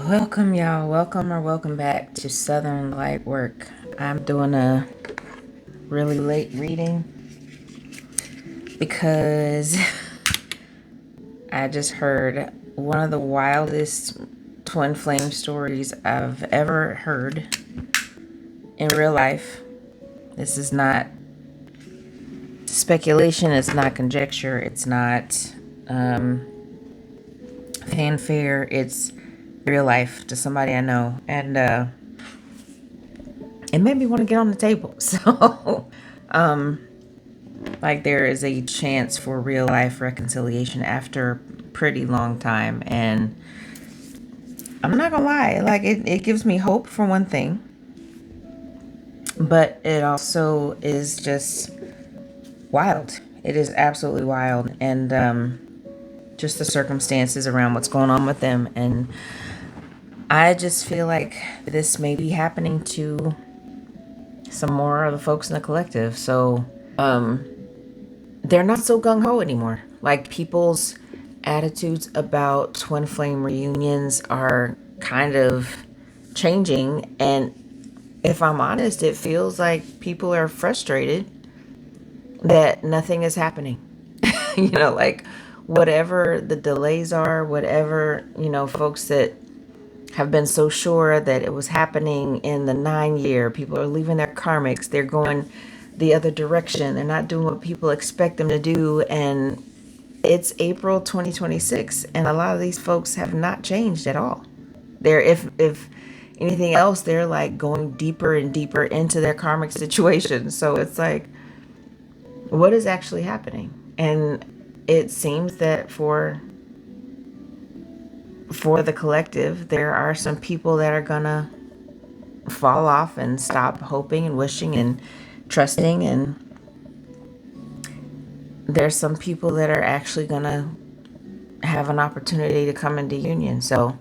Welcome, y'all. Welcome back to Southern Light Work. I'm doing a really late reading because I just heard one of the wildest twin flame stories I've ever heard in real life. This is not speculation, it's not conjecture, it's not fanfare, it's real life to somebody I know. And it made me want to get on the table. So, like, there is a chance for real life reconciliation after a pretty long time. And I'm not gonna lie, like, it gives me hope for one thing, but it also is just wild. It is absolutely wild. And just the circumstances around what's going on with them. And I just feel like this may be happening to some more of the folks in the collective. So they're not so gung-ho anymore. Like, people's attitudes about twin flame reunions are kind of changing. And if I'm honest, it feels like people are frustrated that nothing is happening. Like, whatever the delays are, whatever, folks that have been so sure that it was happening in the 9 year, people are leaving their karmics, they're going the other direction, they're not doing what people expect them to do, and it's April 2026, and a lot of these folks have not changed at all. They're, if anything else, they're like going deeper and deeper into their karmic situation. So it's like, what is actually happening? And it seems that for the collective, there are some people that are gonna fall off and stop hoping and wishing and trusting, and there's some people that are actually gonna have an opportunity to come into union. So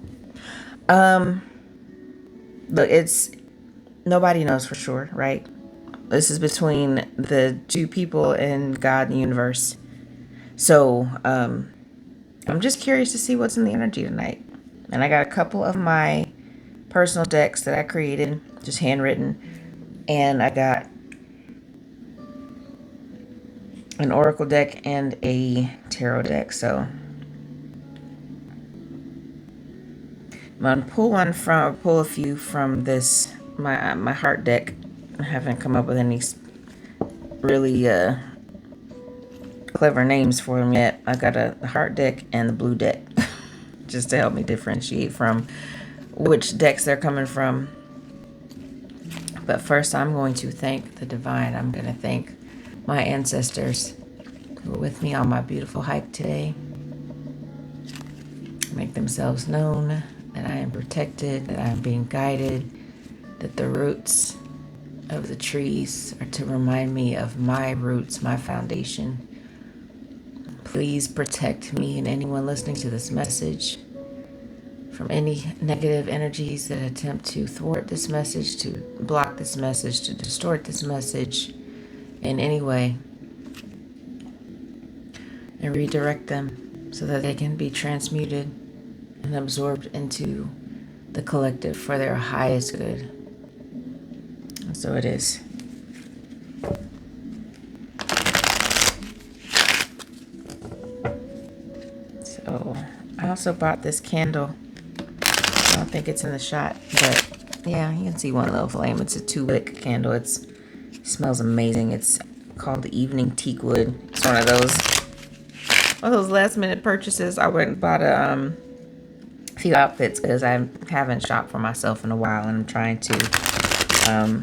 look, it's nobody knows for sure, right? This is between the two people and God and the universe. So I'm just curious to see what's in the energy tonight. And I got a couple of my personal decks that I created, just handwritten. And I got an oracle deck and a tarot deck. So I'm going to pull a few from this, my heart deck. I haven't come up with any really clever names for them yet. I got a heart deck and the blue deck just to help me differentiate from which decks they're coming from. But first, I'm going to thank the divine. I'm going to thank my ancestors who are with me on my beautiful hike today. Make themselves known, that I am protected, that I am being guided, that the roots of the trees are to remind me of my roots, my foundation. Please protect me and anyone listening to this message from any negative energies that attempt to thwart this message, to block this message, to distort this message in any way, and redirect them so that they can be transmuted and absorbed into the collective for their highest good. And so it is. So I also bought this candle. I don't think it's in the shot, but yeah, you can see one little flame. It's a 2-wick candle. It smells amazing. It's called the Evening Teakwood. It's one of those last minute purchases. I went and bought a few outfits because I haven't shopped for myself in a while, and I'm trying to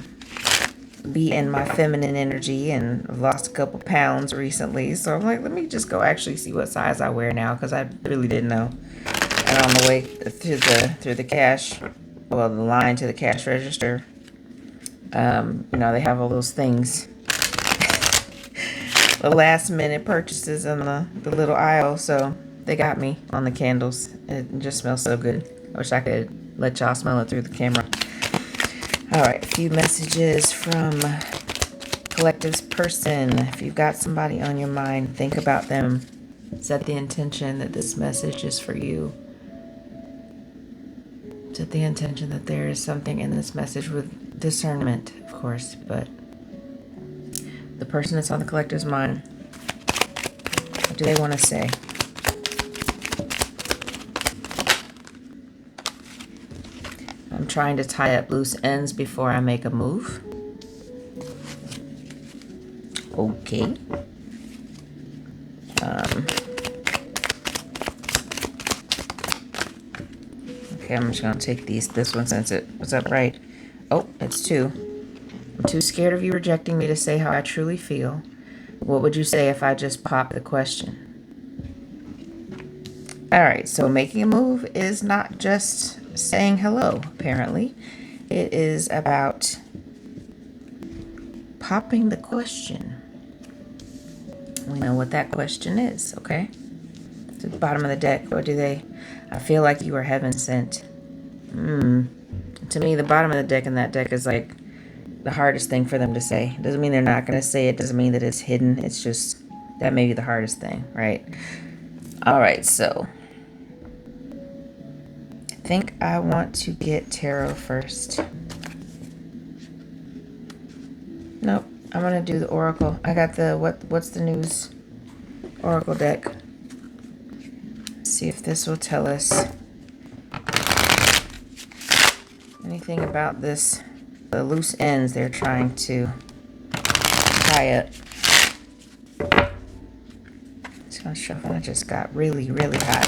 be in my feminine energy, and I've lost a couple pounds recently. So I'm like, let me just go actually see what size I wear now, because I really didn't know. And on the way through the cash, well, the line to the cash register, they have all those things, the last minute purchases in the little aisle. So they got me on the candles. It just smells so good. I wish I could let y'all smell it through the camera. All right, a few messages from Collective's person. If you've got somebody on your mind, think about them. Set the intention that this message is for you. Set the intention that there is something in this message with discernment, of course, but the person that's on the collective's mind, what do they want to say? I'm trying to tie up loose ends before I make a move. Okay. Okay, I'm just gonna take this one since it was upright. Oh, it's two. I'm too scared of you rejecting me to say how I truly feel. What would you say if I just popped the question? All right, so making a move is not just saying hello, apparently. It is about popping the question. We know what that question is, okay? To the bottom of the deck, what do they? I feel like you are heaven sent. To me, the bottom of the deck and that deck is like the hardest thing for them to say. Doesn't mean they're not going to say it. Doesn't mean that it's hidden. It's just that may be the hardest thing, right? All right, so I think I want to get tarot first. Nope, I'm going to do the oracle. I got the what's the news oracle deck. Let's see if this will tell us anything about this, the loose ends they're trying to tie up. Just gonna shuffle. It just got really, really hot.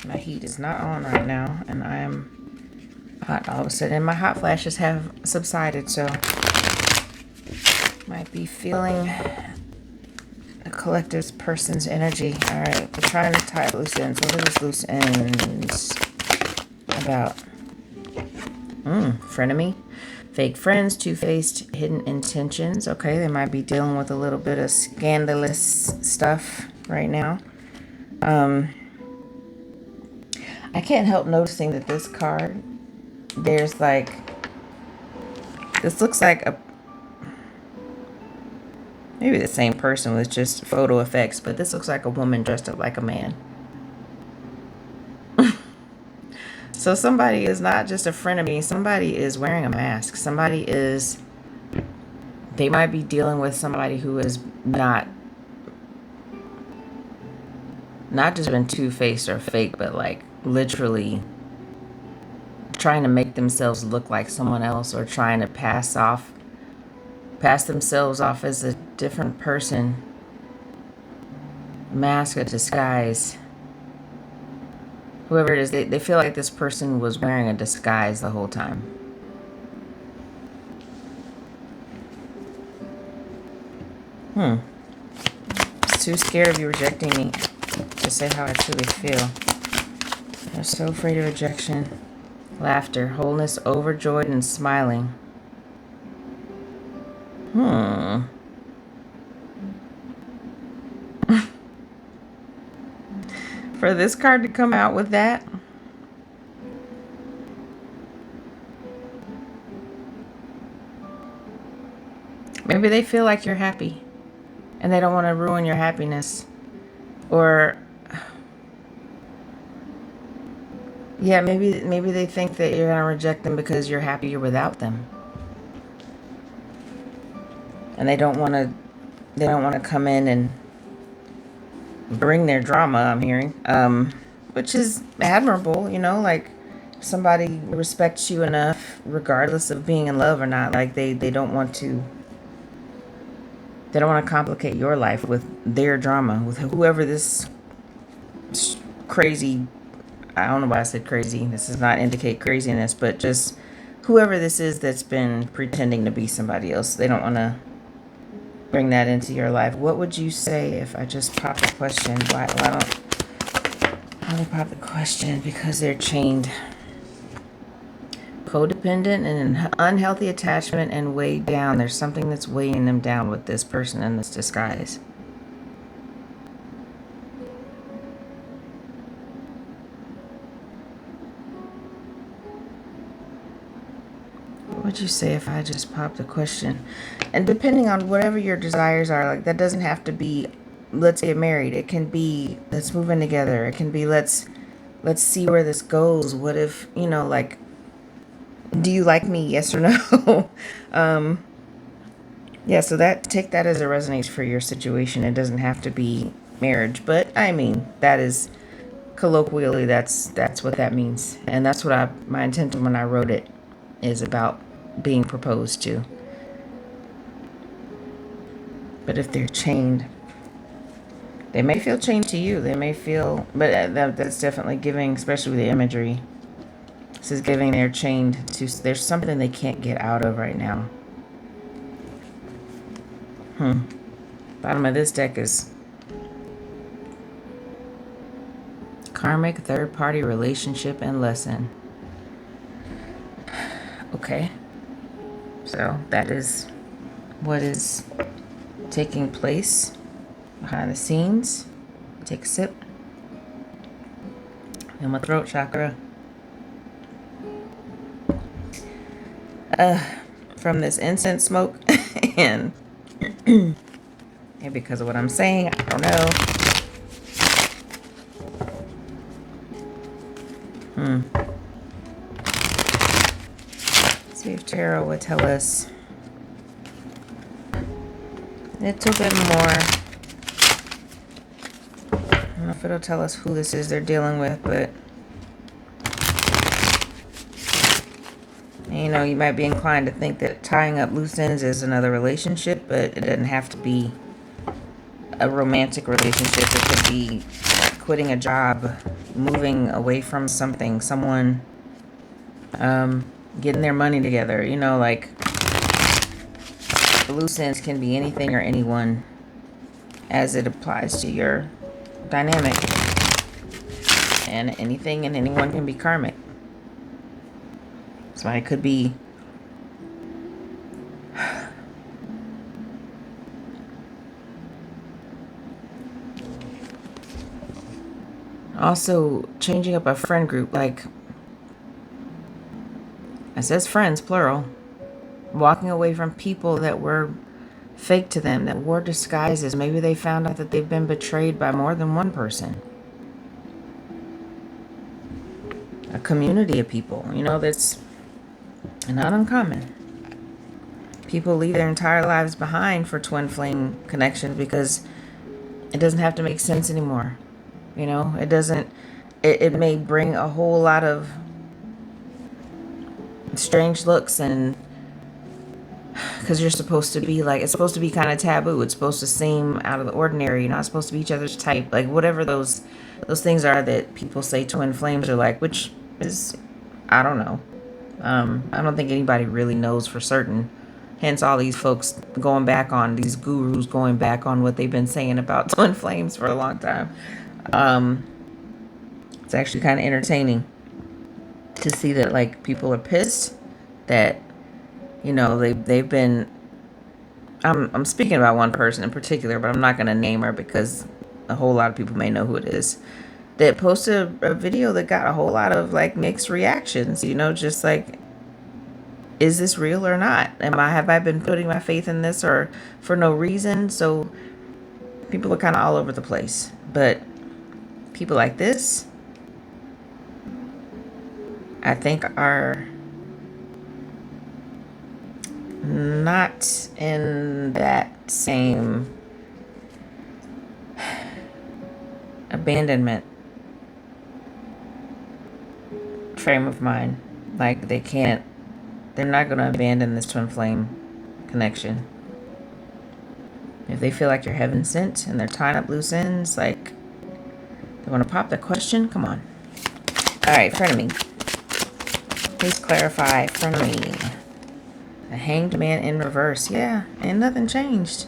My heat is not on right now, and I am hot all of a sudden. And my hot flashes have subsided, so might be feeling the collective person's energy. All right, we're trying to tie up loose ends. What are these loose ends about? Frenemy, fake friends, two-faced, hidden intentions. Okay, they might be dealing with a little bit of scandalous stuff right now. I can't help noticing that this card, there's like, this looks like a, maybe the same person with just photo effects, but this looks like a woman dressed up like a man. So somebody is not just a frenemy. Somebody is wearing a mask. Somebody is, they might be dealing with somebody who is not just been two-faced or fake, but like literally trying to make themselves look like someone else, or trying to pass themselves off as a different person. Mask, a disguise. Whoever it is, they feel like this person was wearing a disguise the whole time. Just too scared of you rejecting me to say how I truly feel. They're so afraid of rejection. Laughter, wholeness, overjoyed, and smiling. For this card to come out with that, maybe they feel like you're happy and they don't want to ruin your happiness. Or yeah, maybe they think that you're going to reject them because you're happier without them. And they don't want to come in and bring their drama, I'm hearing, which is admirable, you know, like somebody respects you enough regardless of being in love or not. Like they don't want to complicate your life with their drama, with whoever this crazy, I don't know why I said crazy, this does not indicate craziness, but just whoever this is that's been pretending to be somebody else. They don't want to bring that into your life. What would you say if I just pop the question? Why don't they pop the question? Because they're chained. Codependent and an unhealthy attachment and weighed down. There's something that's weighing them down with this person in this disguise. What would you say if I just popped the question? And depending on whatever your desires are, like that doesn't have to be, let's get married. It can be, let's move in together. It can be, let's let's see where this goes. What if, like, do you like me? Yes or no? Yeah, so take that as a resonance for your situation. It doesn't have to be marriage, but I mean, that is colloquially, that's what that means. And that's what my intent when I wrote it is about being proposed to. But if they're chained, they may feel chained to you. They may feel, but that's definitely giving, especially with the imagery. This is giving they're chained to, there's something they can't get out of right now. Bottom of this deck is karmic third-party relationship and lesson. Okay. So that is what is taking place behind the scenes. Take a sip. In my throat chakra. From this incense smoke and because of what I'm saying, I don't know. See if tarot would tell us a little bit more. I don't know if it'll tell us who this is they're dealing with, but you might be inclined to think that tying up loose ends is another relationship, but it doesn't have to be a romantic relationship. It could be like quitting a job, moving away from something, someone getting their money together. Like loose ends can be anything or anyone as it applies to your dynamic. And anything and anyone can be karmic. So it could be also changing up a friend group. Like, it says friends, plural. Walking away from people that were fake to them, that wore disguises. Maybe they found out that they've been betrayed by more than one person. A community of people, that's not uncommon. People leave their entire lives behind for twin flame connections because it doesn't have to make sense anymore. It doesn't, it may bring a whole lot of strange looks, and because you're supposed to be like, it's supposed to be kind of taboo. It's supposed to seem out of the ordinary. You're not supposed to be each other's type. Like whatever those things are that people say twin flames are like, which is, I don't know. I don't think anybody really knows for certain. Hence all these folks going back on, these gurus going back on what they've been saying about twin flames for a long time. It's actually kind of entertaining to see that like people are pissed that they've been, I'm speaking about one person in particular, but I'm not going to name her because a whole lot of people may know who it is, that posted a video that got a whole lot of like mixed reactions, just like, is this real or not? Have I been putting my faith in this or for no reason? So people are kind of all over the place, but people like this, I think, are not in that same abandonment frame of mind. Like they're not going to abandon this twin flame connection. If they feel like you're heaven sent and they're tying up loose ends, like they want to pop the question, come on. All right, Frenemy. Please clarify, Frenemy. A hanged man in reverse. Yeah, and nothing changed.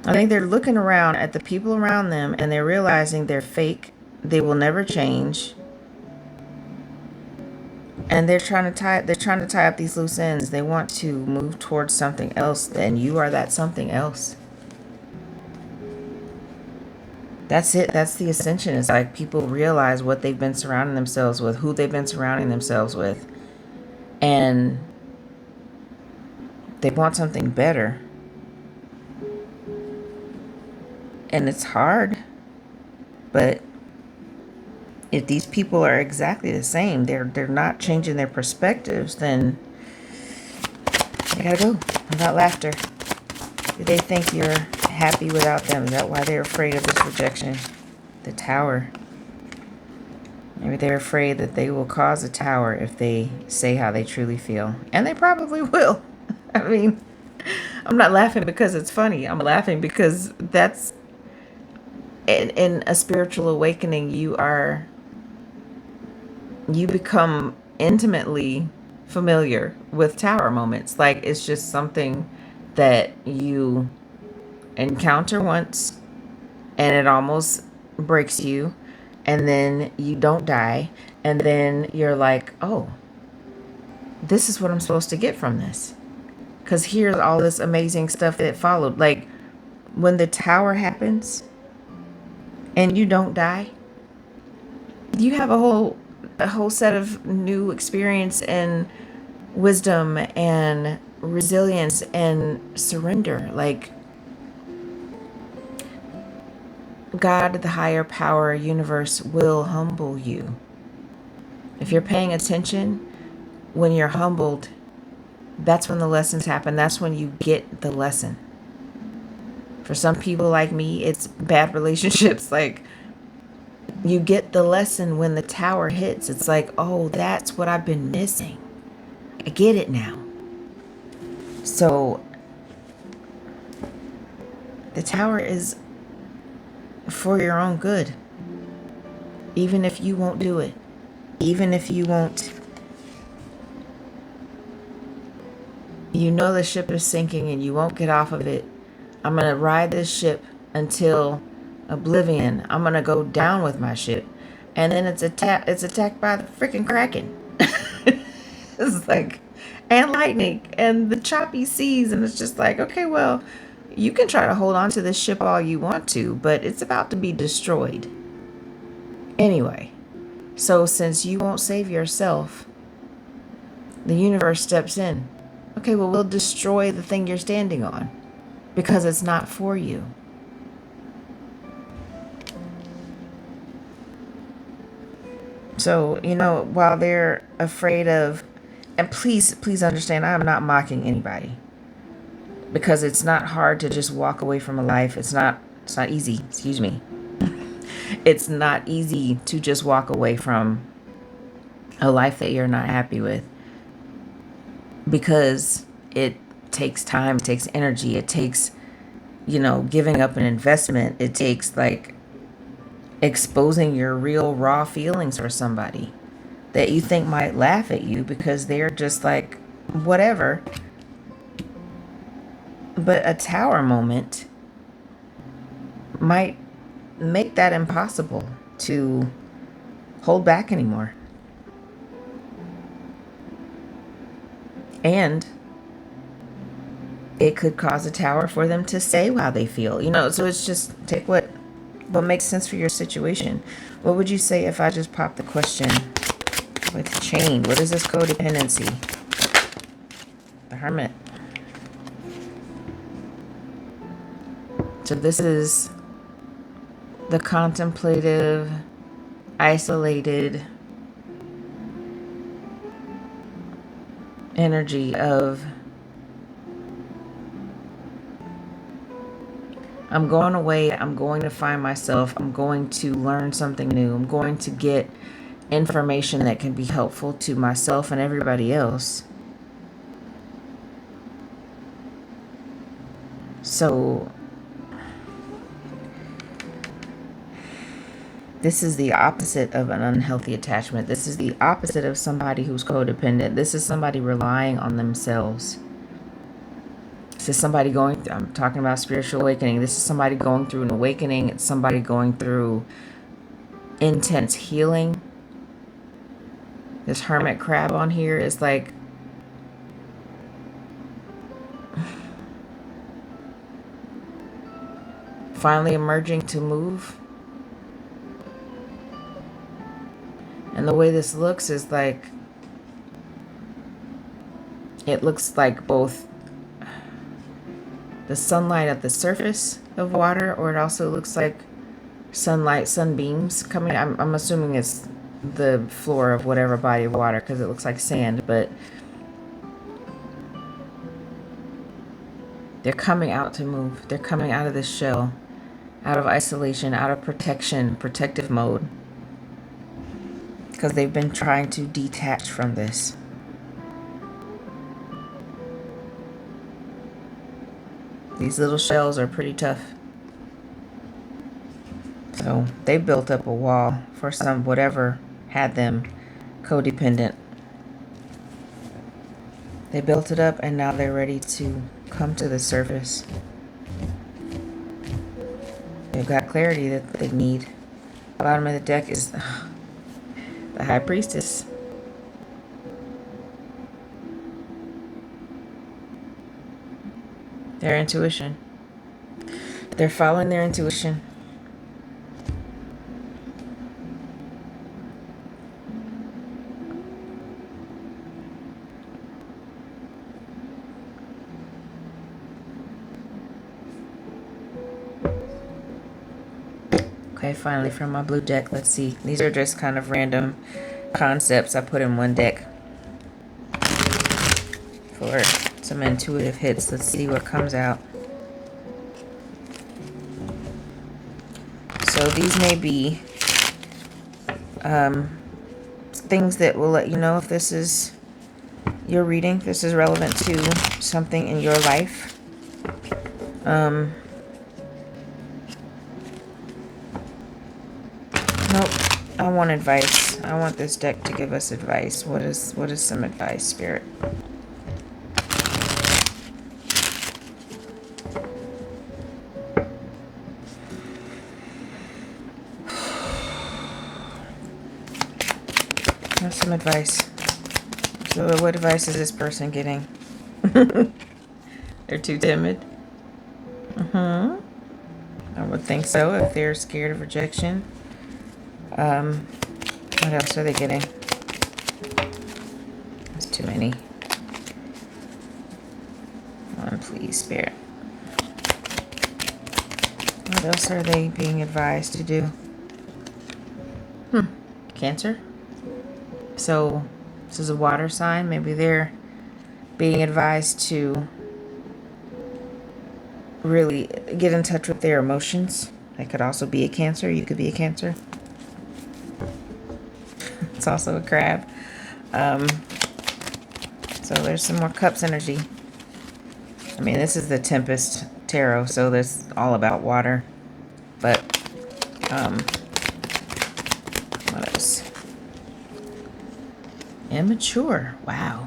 I think they're looking around at the people around them and they're realizing they're fake. They will never change. And they're trying to tie up these loose ends. They want to move towards something else, and you are that something else. That's it. That's the ascension. It's like people realize what they've been surrounding themselves with, who they've been surrounding themselves with. And they want something better. And it's hard. But If these people are exactly the same, they're not changing their perspectives, then they gotta go. Without laughter. Do they think you're happy without them? Is that why they're afraid of this rejection? The tower. Maybe they're afraid that they will cause a tower if they say how they truly feel. And they probably will. I mean, I'm not laughing because it's funny. I'm laughing because that's in a spiritual awakening, you become intimately familiar with tower moments. Like, it's just something that you encounter once and it almost breaks you, and then you don't die, and then you're like, oh, this is what I'm supposed to get from this, because here's all this amazing stuff that followed. Like, when the tower happens and you don't die, you have a whole set of new experience and wisdom and resilience and surrender. Like, God, the higher power, universe will humble you. If you're paying attention, when you're humbled, that's when the lessons happen. That's when you get the lesson. For some people like me, it's bad relationships. Like, you get the lesson when the tower hits. It's like, oh, that's what I've been missing. I get it now. So the tower is for your own good. Even if you won't do it. Even if you won't. You know the ship is sinking and you won't get off of it. I'm going to ride this ship until oblivion. I'm going to go down with my ship. And then it's attacked by the freaking Kraken. It's like, and lightning and the choppy seas. And it's just like, okay, well, you can try to hold on to this ship all you want to, but it's about to be destroyed. Anyway, so since you won't save yourself, the universe steps in. Okay, well, we'll destroy the thing you're standing on because it's not for you. So, while they're afraid of, and please understand, I'm not mocking anybody, because it's not hard to just walk away from a life. It's not easy. Excuse me. It's not easy to just walk away from a life that you're not happy with, because it takes time, it takes energy, it takes, giving up an investment. It takes, like, exposing your real raw feelings for somebody that you think might laugh at you because they're just like, whatever. But a tower moment might make that impossible to hold back anymore. And it could cause a tower for them to say how they feel. So it's just take what makes sense for your situation. What would you say if I just popped the question with chained? What is this codependency? The Hermit. So this is the contemplative, isolated energy of, I'm going away, I'm going to find myself, I'm going to learn something new, I'm going to get information that can be helpful to myself and everybody else. So this is the opposite of an unhealthy attachment. This is the opposite of somebody who's codependent. This is somebody relying on themselves. This is somebody I'm talking about spiritual awakening. This is somebody going through an awakening. It's somebody going through intense healing. This hermit crab on here is like, finally emerging to move. And the way this looks is like, it looks like both the sunlight at the surface of water, or it also looks like sunlight, sunbeams coming. I'm assuming it's the floor of whatever body of water because it looks like sand, but they're coming out to move. They're coming out of this shell, out of isolation, out of protection, protective mode, because they've been trying to detach from this. These little shells are pretty tough. So they built up a wall for some whatever had them codependent. They built it up and now they're ready to come to the surface. They've got clarity that they need. Bottom of the deck is the High Priestess. Their intuition. They're following their intuition. Okay, finally from my blue deck, let's see. These are just kind of random concepts I put in one deck for some intuitive hits. Let's see what comes out. So these may be things that will let you know if this is your reading, if this is relevant to something in your life. Nope. I want advice. I want this deck to give us advice. What is some advice, Spirit? What's some advice? So what advice is this person getting? They're too timid. I would think so if they're scared of rejection. What else are they getting? That's too many. Come on, please, Spirit. What else are they being advised to do? Cancer? So, this is a water sign. Maybe they're being advised to really get in touch with their emotions. That could also be a Cancer. You could be a Cancer. It's also a crab. So there's some more Cups energy. I mean, this is the Tempest Tarot, so that's all about water. But, what else? Immature. Wow.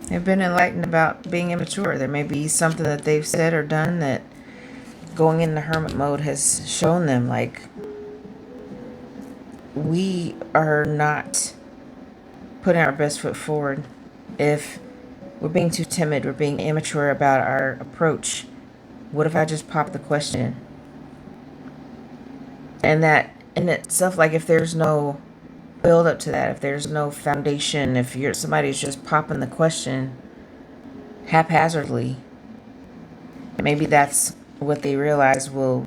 They've been enlightened about being immature. There may be something that they've said or done that going into hermit mode has shown them, like, we are not putting our best foot forward. If we're being too timid, we're being immature about our approach, what if I just pop the question? And that in itself, like, if there's no build up to that, if there's no foundation, if somebody's just popping the question haphazardly, maybe that's what they realize will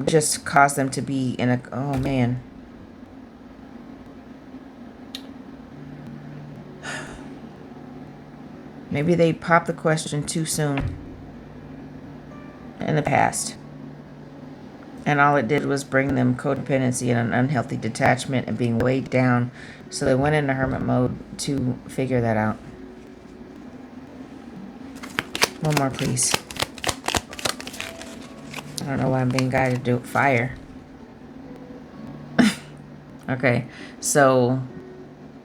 just cause them to be in a, oh man. Maybe they popped the question too soon in the past. And all it did was bring them codependency and an unhealthy detachment and being weighed down. So they went into hermit mode to figure that out. One more, please. I don't know why I'm being guided to do fire. Okay, so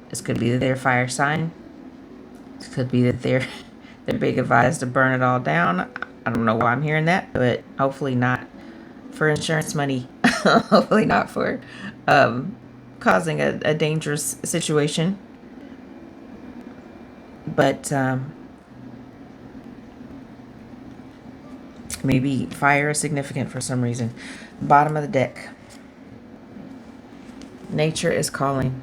this could be that they're fire sign. It could be that they're being advised to burn it all down. I don't know why I'm hearing that, but hopefully not for insurance money. Hopefully not for causing a dangerous situation. But maybe fire is significant for some reason. Bottom of the deck. Nature is calling.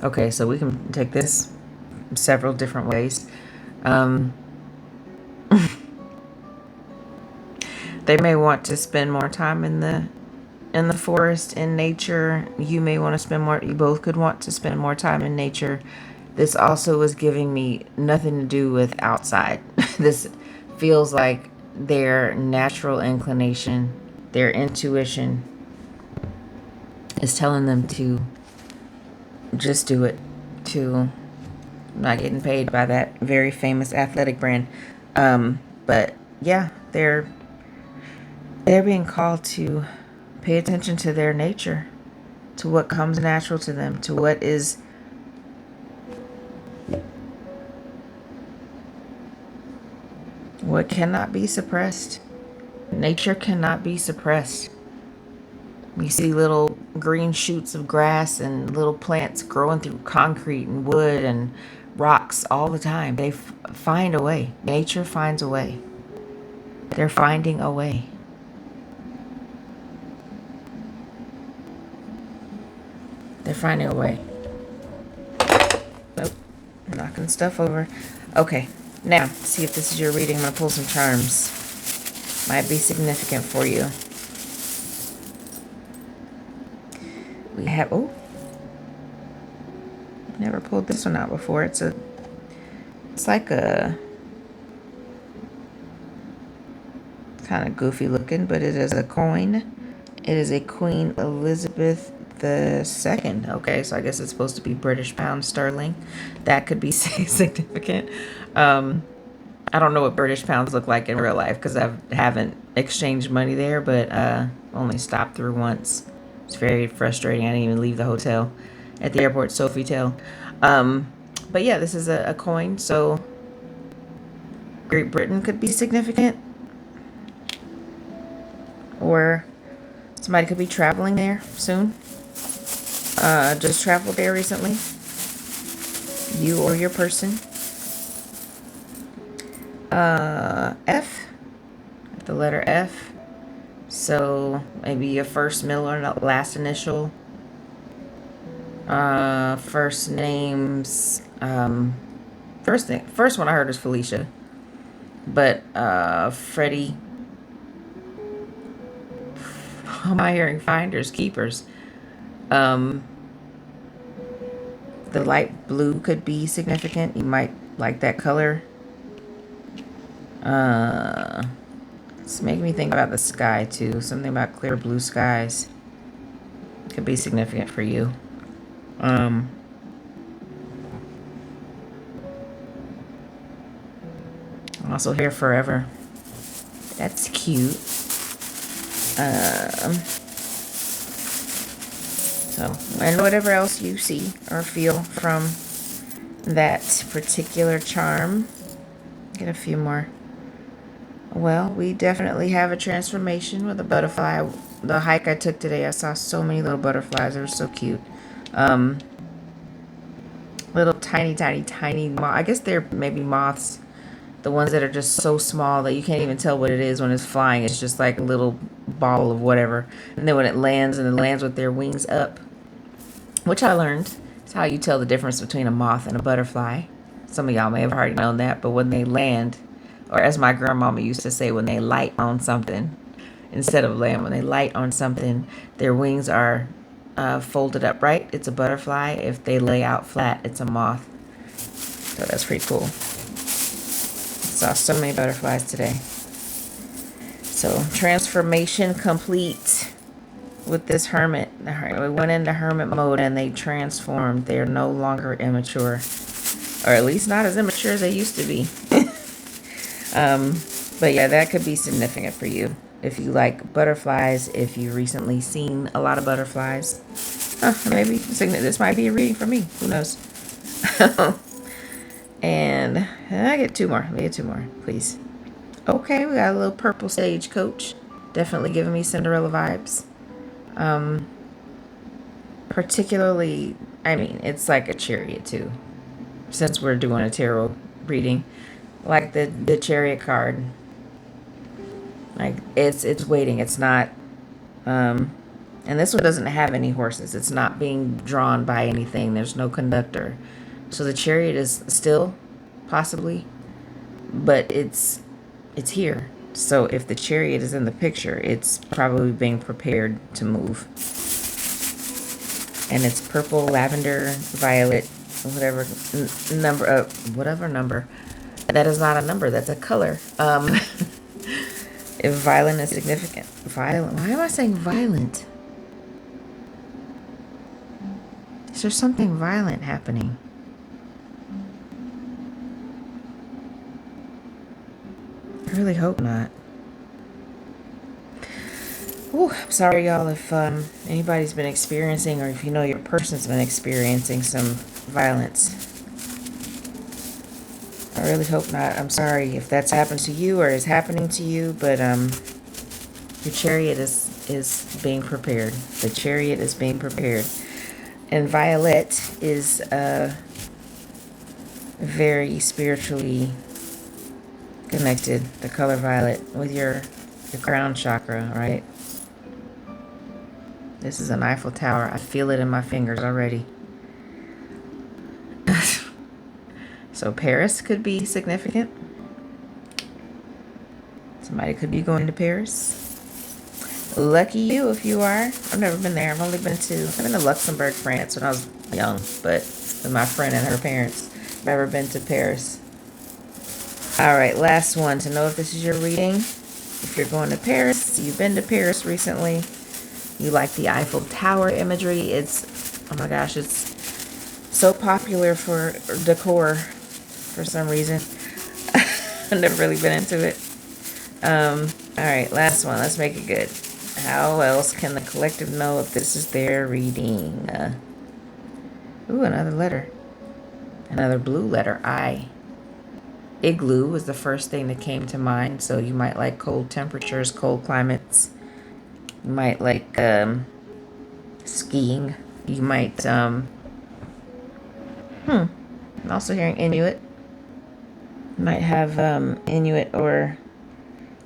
Okay, so we can take this several different the They may want to spend more time in the forest, in nature. You may want to spend more, you both could want to spend more time in nature. This also is giving me nothing to do with outside. This feels like their natural inclination, their intuition is telling them to just do it, to not getting paid by that very famous athletic brand. But yeah, they're being called to pay attention to their nature, to what comes natural to them, to what cannot be suppressed. Nature cannot be suppressed. You see little green shoots of grass and little plants growing through concrete and wood and rocks all the time. They find a way. Nature finds a way. They're finding a way. They're finding a way. Nope. Knocking stuff over. Okay. Now, see if this is your reading. I'm going to pull some charms. Might be significant for you. We have, oh, never pulled this one out before. It's like a kind of goofy looking, but it is a coin. It is a Queen Elizabeth II. Okay, so I guess it's supposed to be British pound sterling. That could be significant. I don't know what British pounds look like in real life because I haven't exchanged money there, but only stopped through once. It's very frustrating. I didn't even leave the hotel at the airport, Sofitel. But yeah, this is a coin, so Great Britain could be significant. Or somebody could be traveling there soon. Just traveled there recently. You or your person. F. The letter F. So maybe your first, middle, or last initial. First names. First one I heard is Felicia. But Freddie. How am I hearing finders, keepers? The light blue could be significant. You might like that color. It's making me think about the sky too. Something about clear blue skies could be significant for you. Also here forever. That's cute. So, and whatever else you see or feel from that particular charm. Get a few more. Well, we definitely have a transformation with a butterfly. The hike I took today, I saw so many little butterflies. They were so cute. Little tiny, I guess they're maybe moths. The ones that are just so small that you can't even tell what it is when it's flying. It's just like a little ball of whatever. And then when it lands, and it lands with their wings up, which I learned, is how you tell the difference between a moth and a butterfly. Some of y'all may have already known that, but when they land, or as my grandmama used to say, when they light on something, instead of land, when they light on something, their wings are folded up right. It's a butterfly. If they lay out flat, it's a moth. So that's pretty cool. Saw so many butterflies today. So transformation complete with this hermit. We went into hermit mode and they transformed. They are no longer immature, or at least not as immature as they used to be. But yeah, that could be significant for you if you like butterflies. If you've recently seen a lot of butterflies, maybe this might be a reading for me. Who knows? And I get two more. Let me get two more, please. Okay, we got a little purple stagecoach. Definitely giving me Cinderella vibes. Particularly, I mean, it's like a chariot too. Since we're doing a tarot reading, like the chariot card. Like it's waiting. It's not. And this one doesn't have any horses. It's not being drawn by anything. There's no conductor. So the chariot is still, possibly, but it's here. So if the chariot is in the picture, it's probably being prepared to move. And it's purple, lavender, violet, whatever number, whatever number. That is not a number, that's a color. If violent is significant. Violent, why am I saying violent? Is there something violent happening? I really hope not. Ooh, I'm sorry, y'all, if anybody's been experiencing, or if you know your person's been experiencing some violence. I really hope not. I'm sorry if that's happened to you or is happening to you, but your chariot is being prepared. The chariot is being prepared. And violet is very spiritually connected, the color violet, with your crown chakra, right? This is an Eiffel Tower. I feel it in my fingers already. So Paris could be significant. Somebody could be going to Paris. Lucky you if you are. I've never been there. I've been to Luxembourg, France when I was young, but with my friend and her parents. Never been to Paris. All right, last one to know if this is your reading. If you're going to Paris, you've been to Paris recently, you like the Eiffel Tower imagery. It's, oh my gosh, it's so popular for decor for some reason. I've never really been into it. All right, last one. Let's make it good. How else can the collective know if this is their reading? Ooh, another letter. Another blue letter, I. Igloo was the first thing that came to mind. So you might like cold temperatures, cold climates. You might like skiing. You might, I'm also hearing Inuit. You might have Inuit or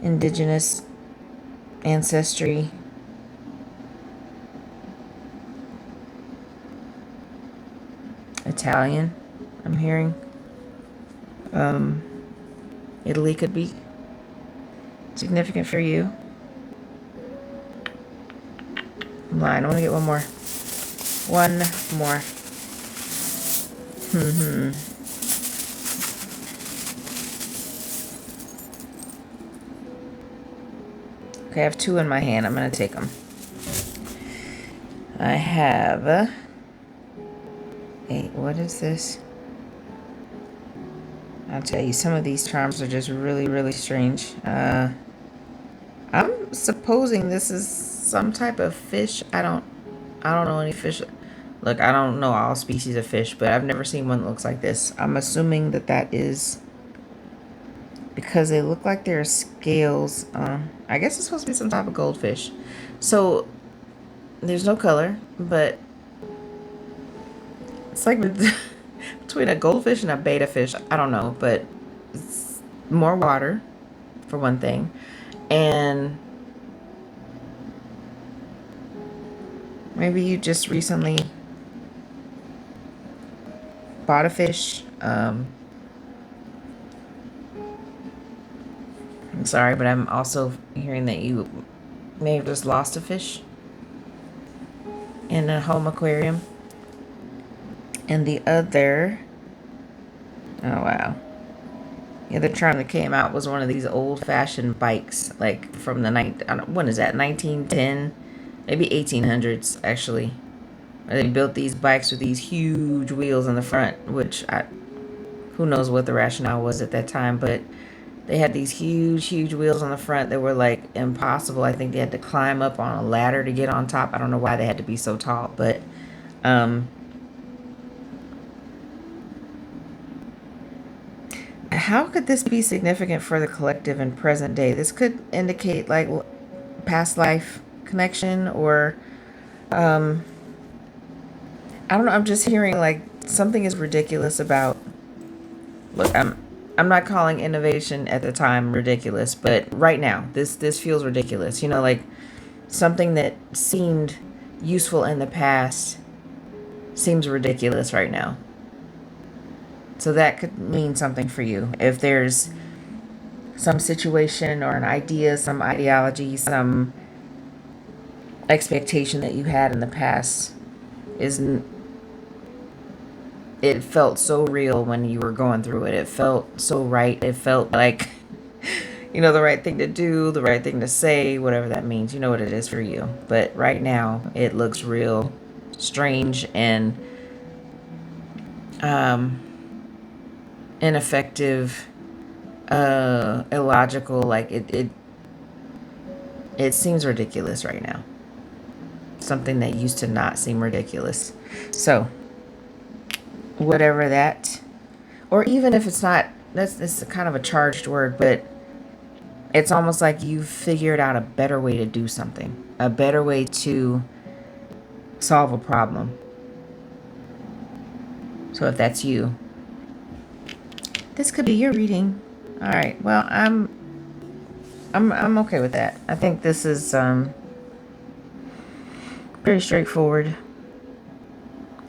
indigenous ancestry. Italian, I'm hearing. Italy could be significant for you. I'm lying. I want to get one more. One more. Okay, I have two in my hand. I'm going to take them. I have... what is this? I'll tell you, some of these charms are just really, really strange. I'm supposing this is some type of fish. I don't know any fish. Look, I don't know all species of fish, but I've never seen one that looks like this. I'm assuming that is because they look like they're scales. I guess it's supposed to be some type of goldfish. So there's no color, but it's like between a goldfish and a betta fish. I don't know, but it's more water for one thing. And maybe you just recently bought a fish. I'm sorry, but I'm also hearing that you may have just lost a fish in a home aquarium. And the other, oh wow, the other charm that came out was one of these old-fashioned bikes, like from the when is that, 1910, maybe 1800s actually. They built these bikes with these huge wheels in the front, which who knows what the rationale was at that time, but they had these huge wheels on the front that were like impossible. I think they had to climb up on a ladder to get on top. I don't know why they had to be so tall, but how could this be significant for the collective in present day? This could indicate like past life connection, or I don't know. I'm just hearing like something is ridiculous about. Look, I'm not calling innovation at the time ridiculous, but right now this feels ridiculous. You know, like something that seemed useful in the past seems ridiculous right now. So that could mean something for you. If there's some situation or an idea, some ideology, some expectation that you had in the past isn't, it felt so real when you were going through it. It felt so right. It felt like, the right thing to do, the right thing to say, whatever that means. You know what it is for you. But right now, it looks real strange and ineffective, illogical. Like it seems ridiculous right now. Something that used to not seem ridiculous. So, whatever that, or even if it's not, that's kind of a charged word, but it's almost like you figured out a better way to do something, a better way to solve a problem. So if that's you, this could be your reading. All right. Well, I'm okay with that. I think this is pretty straightforward.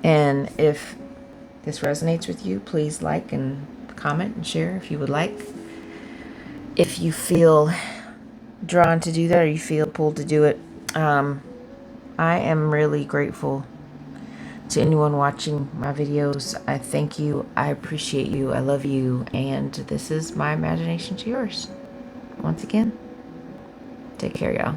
And if this resonates with you, please like and comment and share if you would like. If you feel drawn to do that or you feel pulled to do it, I am really grateful to anyone watching my videos. I thank you. I appreciate you. I love you. And this is my imagination to yours. Once again, take care, y'all.